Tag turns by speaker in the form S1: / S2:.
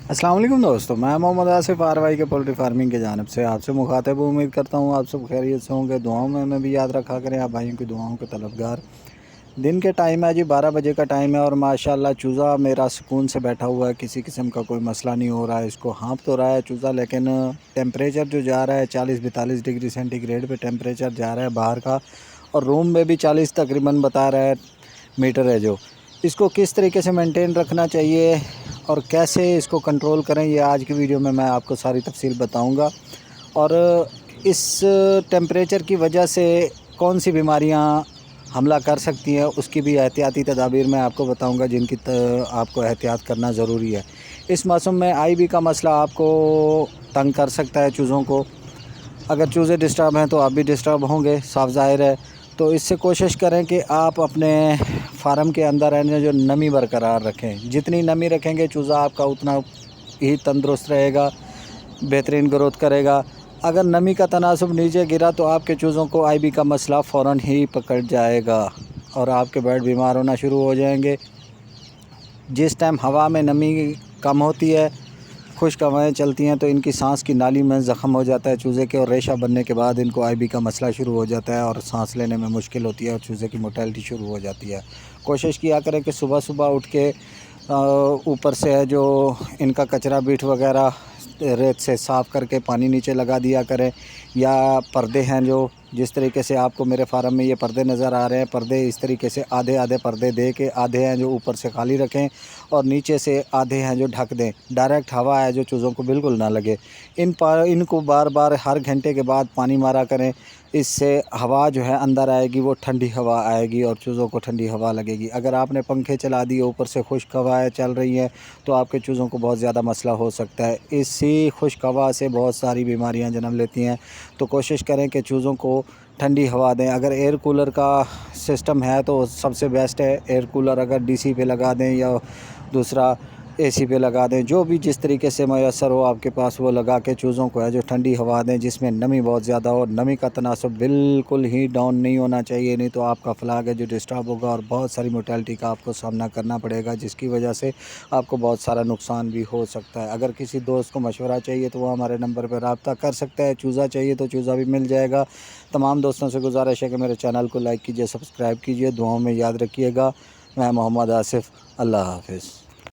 S1: अस्सलाम वालेकुम दोस्तों, मैं मोहम्मद आसिफ आरवाई के पोल्ट्री फार्मिंग की जानिब से आपसे मुखातिब हूँ। उम्मीद करता हूँ आप सब खैरियत से होंगे। दुआओं में हमें भी याद रखा करें, आप भाइयों की दुआओं के तलबगार। दिन के टाइम है जी, 12 बजे का टाइम है और माशाल्लाह चूज़ा मेरा सुकून से बैठा हुआ है। किसी किस्म का कोई मसला नहीं हो रहा है। इसको हाँफ तो रहा है चूज़ा, लेकिन टेम्परेचर जो जा रहा है 40-42 डिग्री सेंटीग्रेड पे टेम्परेचर जा रहा है बाहर का, और रूम में भी 40 तकरीबन बता रहा है मीटर है जो। इसको किस तरीके से मेंटेन रखना चाहिए और कैसे इसको कंट्रोल करें, ये आज की वीडियो में मैं आपको सारी तफसील बताऊंगा। और इस टेम्परेचर की वजह से कौन सी बीमारियां हमला कर सकती हैं, उसकी भी एहतियाती तदाबीर मैं आपको बताऊंगा, जिनकी आपको एहतियात करना ज़रूरी है। इस मौसम में आईबी का मसला आपको तंग कर सकता है चूज़ों को। अगर चूज़े डिस्टर्ब हैं तो आप भी डिस्टर्ब होंगे, साफ ज़ाहिर है। तो इससे कोशिश करें कि आप अपने फार्म के अंदर है जो नमी बरकरार रखें। जितनी नमी रखेंगे चूज़ा आपका उतना ही तंदुरुस्त रहेगा, बेहतरीन ग्रोथ करेगा। अगर नमी का तनासब नीचे गिरा तो आपके चूज़ों को आईबी का मसला फ़ौरन ही पकड़ जाएगा और आपके बर्ड बीमार होना शुरू हो जाएंगे। जिस टाइम हवा में नमी कम होती है, खुश्क हवाएँ चलती हैं, तो इनकी सांस की नाली में ज़ख़म हो जाता है चूज़े के, और रेशा बनने के बाद इनको आईबी का मसला शुरू हो जाता है और सांस लेने में मुश्किल होती है और चूज़े की मोर्टेलिटी शुरू हो जाती है। कोशिश किया करें कि सुबह सुबह उठ के ऊपर से है जो इनका कचरा बीठ वगैरह रेत से साफ़ करके पानी नीचे लगा दिया करें, या पर्दे हैं जो, जिस तरीके से आपको मेरे फार्म में ये पर्दे नज़र आ रहे हैं, पर्दे इस तरीके से आधे आधे पर्दे दे के, आधे हैं जो ऊपर से खाली रखें और नीचे से आधे हैं जो ढक दें। डायरेक्ट हवा है जो चूज़ों को बिल्कुल ना लगे। इनको बार बार हर घंटे के बाद पानी मारा करें। इससे हवा जो है अंदर आएगी, वो ठंडी हवा आएगी और चूज़ों को ठंडी हवा लगेगी। अगर आपने पंखे चला दिए, ऊपर से खुश्क हवाएँ चल रही हैं, तो आपके चूज़ों को बहुत ज़्यादा मसला हो सकता है। इसी खुश्क हवा से बहुत सारी बीमारियां जन्म लेती हैं। तो कोशिश करें कि चूज़ों को ठंडी हवा दें। अगर एयर कूलर का सिस्टम है तो सबसे बेस्ट है। एयर कूलर अगर डीसी पे लगा दें या दूसरा एसी पे लगा दें, जो भी जिस तरीके से मैसर हो आपके पास, वो लगा के चूज़ों को है जो ठंडी हवा दें, जिसमें नमी बहुत ज़्यादा हो। नमी का तनासब बिल्कुल ही डाउन नहीं होना चाहिए, नहीं तो आपका फ्लाग है जो डिस्टर्ब होगा और बहुत सारी मोर्टेलिटी का आपको सामना करना पड़ेगा, जिसकी वजह से आपको बहुत सारा नुकसान भी हो सकता है। अगर किसी दोस्त को मशवरा चाहिए तो वो हमारे नंबर पर रब्ता कर सकता है। चूज़ा चाहिए तो चूज़ा भी मिल जाएगा। तमाम दोस्तों से गुजारिश है कि मेरे चैनल को लाइक कीजिए, सब्सक्राइब कीजिए, दुआओं में याद रखिएगा। मैं मोहम्मद आसिफ, अल्लाह हाफ़िज़।